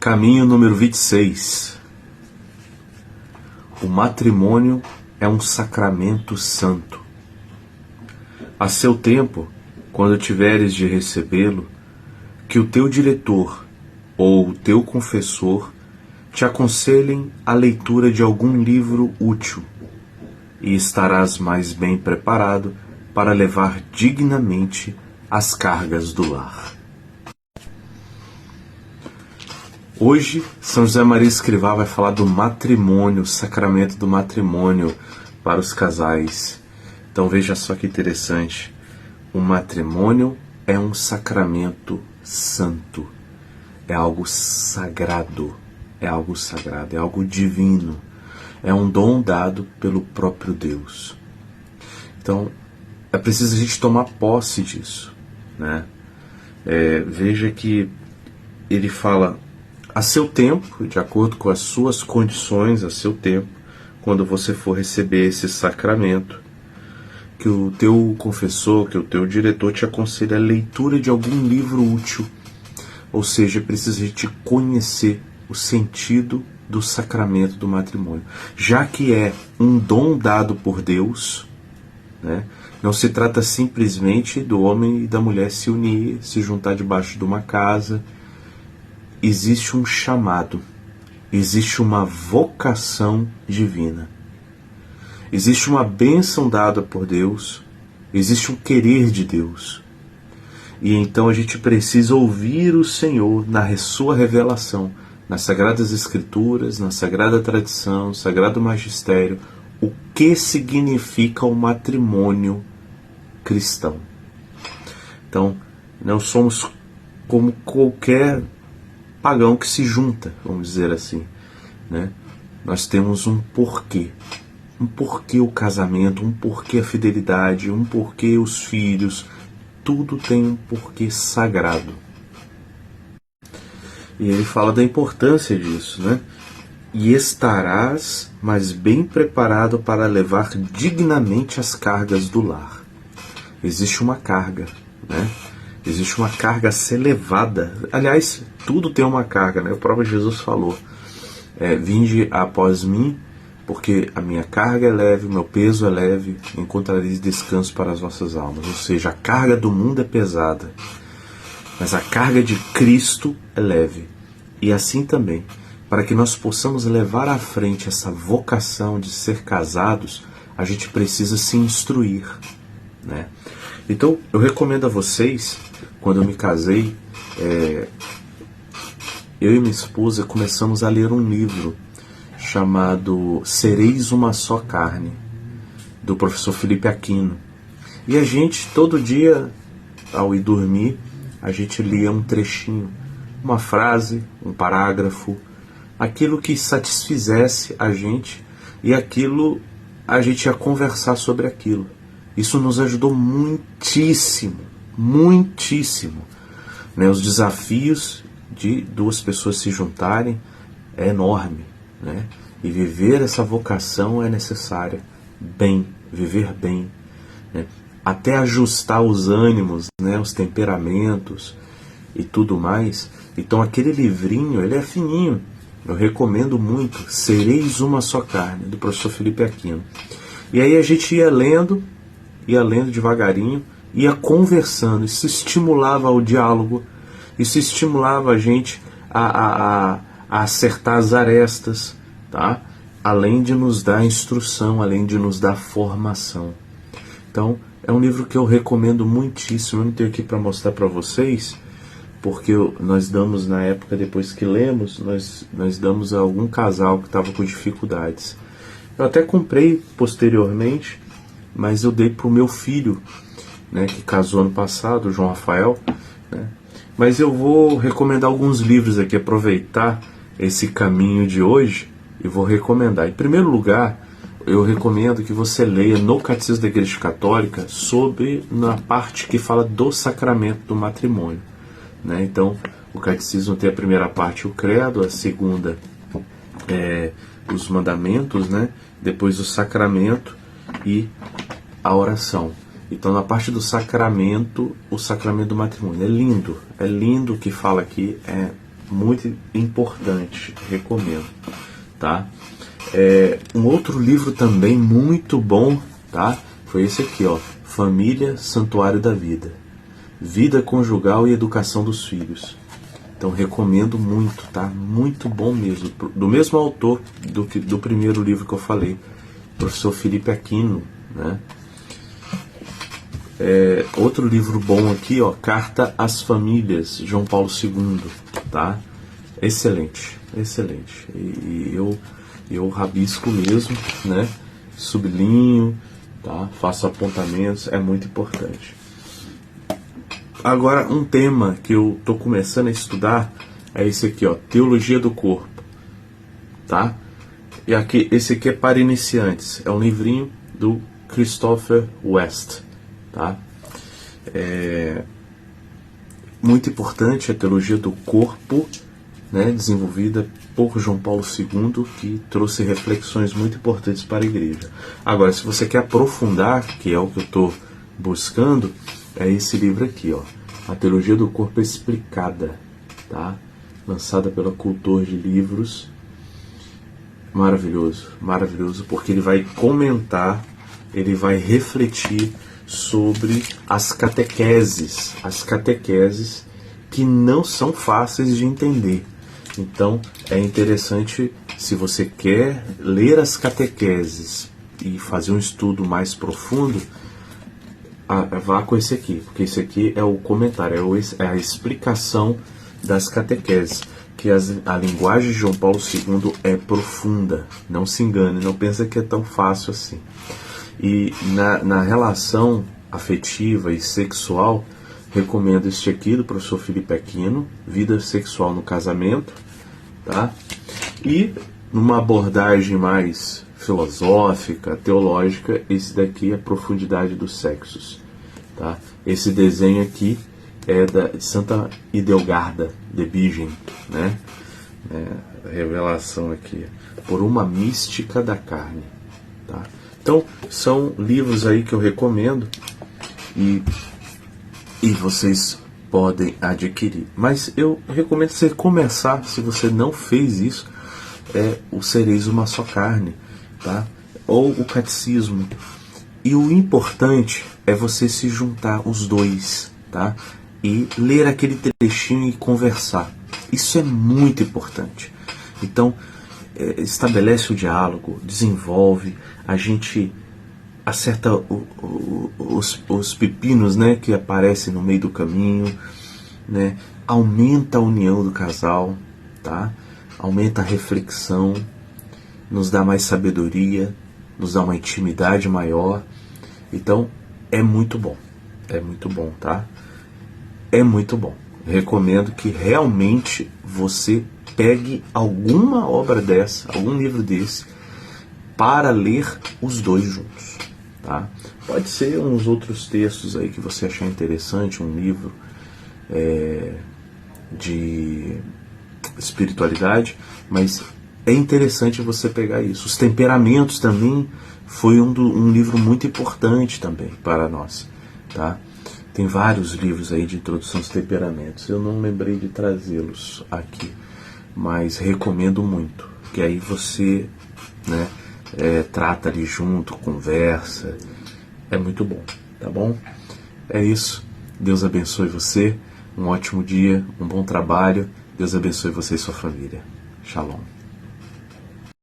Caminho número 26. O matrimônio é um sacramento santo. A seu tempo, quando tiveres de recebê-lo, que o teu diretor ou o teu confessor te aconselhem a leitura de algum livro útil, e estarás mais bem preparado para levar dignamente as cargas do lar. Hoje, São José Maria Escrivá vai falar do matrimônio, o sacramento do matrimônio para os casais. Então veja só que interessante. O matrimônio é um sacramento santo. É algo sagrado. É algo sagrado, é algo divino. É um dom dado pelo próprio Deus. Então, é preciso a gente tomar posse disso, né? Veja que ele fala a seu tempo, de acordo com as suas condições, a seu tempo, quando você for receber esse sacramento, que o teu confessor, que o teu diretor te aconselhe a leitura de algum livro útil. Ou seja, precisa a gente conhecer o sentido do sacramento do matrimônio. Já que é um dom dado por Deus, né? Não se trata simplesmente do homem e da mulher se unir, se juntar debaixo de uma casa. Existe um chamado, existe uma vocação divina. Existe uma bênção dada por Deus, existe um querer de Deus. E então a gente precisa ouvir o Senhor na sua revelação, nas Sagradas Escrituras, na Sagrada Tradição, no Sagrado Magistério, o que significa o matrimônio cristão. Então, não somos como qualquer pagão que se junta, vamos dizer assim, né? Nós temos um porquê o casamento, um porquê a fidelidade, um porquê os filhos, tudo tem um porquê sagrado. E ele fala da importância disso, né? E estarás mais bem preparado para levar dignamente as cargas do lar. Existe uma carga, né? Existe uma carga a ser levada. Aliás, tudo tem uma carga, né? O próprio Jesus falou: vinde após mim, porque a minha carga é leve, o meu peso é leve, encontrareis descanso para as vossas almas. Ou seja, a carga do mundo é pesada, mas a carga de Cristo é leve. E assim também, para que nós possamos levar à frente essa vocação de ser casados, a gente precisa se instruir, né? Então, eu recomendo a vocês, quando eu me casei, eu e minha esposa começamos a ler um livro chamado Sereis uma Só Carne, do professor Felipe Aquino. E a gente, todo dia, ao ir dormir, a gente lia um trechinho, uma frase, um parágrafo, aquilo que satisfizesse a gente, e aquilo a gente ia conversar sobre aquilo. Isso nos ajudou muitíssimo, muitíssimo, né? Os desafios de duas pessoas se juntarem é enorme, né? E viver essa vocação é necessária, viver bem, né? Até ajustar os ânimos, né? Os temperamentos e tudo mais. Então aquele livrinho, ele é fininho, eu recomendo muito, Sereis uma Só Carne, do professor Felipe Aquino. E aí a gente ia lendo devagarinho, ia conversando, isso estimulava o diálogo, isso estimulava a gente a acertar as arestas, tá? Além de nos dar instrução, além de nos dar formação. Então, é um livro que eu recomendo muitíssimo. Eu não tenho aqui para mostrar para vocês, porque nós damos, na época, depois que lemos, nós damos a algum casal que estava com dificuldades. Eu até comprei posteriormente, mas eu dei para o meu filho, né, que casou ano passado, o João Rafael, né? Mas eu vou recomendar alguns livros aqui, aproveitar esse caminho de hoje, e vou recomendar. Em primeiro lugar, eu recomendo que você leia no Catecismo da Igreja Católica na parte que fala do sacramento do matrimônio, né? Então, o Catecismo tem a primeira parte, o credo, a segunda, os mandamentos, né? Depois o sacramento e a oração. Então, na parte do sacramento, o sacramento do matrimônio é lindo o que fala aqui, muito importante, recomendo, tá? Um outro livro também muito bom, tá? Foi esse aqui, ó, Família, Santuário da Vida, Vida Conjugal e Educação dos Filhos. Então recomendo muito, tá? Muito bom mesmo. Do mesmo autor do primeiro livro que eu falei, professor Felipe Aquino, né? Outro livro bom aqui, ó, Carta às Famílias, João Paulo II, tá? Excelente, excelente. E eu rabisco mesmo, né? Sublinho, tá? Faço apontamentos, é muito importante. Agora, um tema que eu tô começando a estudar é esse aqui, ó, Teologia do Corpo, tá? E aqui, esse aqui é para iniciantes, é um livrinho do Christopher West, tá? Muito importante a teologia do corpo, né, desenvolvida por João Paulo II, que trouxe reflexões muito importantes para a igreja. Agora, se você quer aprofundar, que é o que eu estou buscando, é esse livro aqui, ó, A Teologia do Corpo Explicada, tá? Lançada pela Cultor de Livros. Maravilhoso, maravilhoso, porque ele vai comentar, ele vai refletir sobre as catequeses que não são fáceis de entender. Então é interessante, se você quer ler as catequeses e fazer um estudo mais profundo, vá com esse aqui, porque esse aqui é o comentário, é a explicação das catequeses, que a linguagem de João Paulo II é profunda, não se engane, não pensa que é tão fácil assim. E na relação afetiva e sexual, recomendo este aqui do professor Felipe Aquino, Vida Sexual no Casamento, tá? E numa abordagem mais filosófica, teológica, esse daqui é a Profundidade dos Sexos, tá? Esse desenho aqui é de Santa Idelgarda de Bingen, né? Revelação aqui, por uma mística da carne, tá? Então, são livros aí que eu recomendo e vocês podem adquirir. Mas eu recomendo você começar, se você não fez isso, o Sereis Uma Só Carne, tá? Ou o Catecismo. E o importante é você se juntar os dois, tá? E ler aquele trechinho e conversar. Isso é muito importante. Então, estabelece o diálogo, desenvolve, a gente acerta os pepinos, né, que aparecem no meio do caminho, né, aumenta a união do casal, tá? Aumenta a reflexão, nos dá mais sabedoria, nos dá uma intimidade maior. Então, é muito bom, tá? É muito bom. Recomendo que realmente você pegue alguma obra dessa, algum livro desse, para ler os dois juntos, tá? Pode ser uns outros textos aí que você achar interessante, um livro de espiritualidade, mas é interessante você pegar isso. Os Temperamentos também foi um livro muito importante também para nós, tá? Tem vários livros aí de introdução aos temperamentos. Eu não lembrei de trazê-los aqui, mas recomendo muito, que aí você, né, trata ali junto, conversa. É muito bom, tá bom? É isso. Deus abençoe você. Um ótimo dia, um bom trabalho. Deus abençoe você e sua família. Shalom.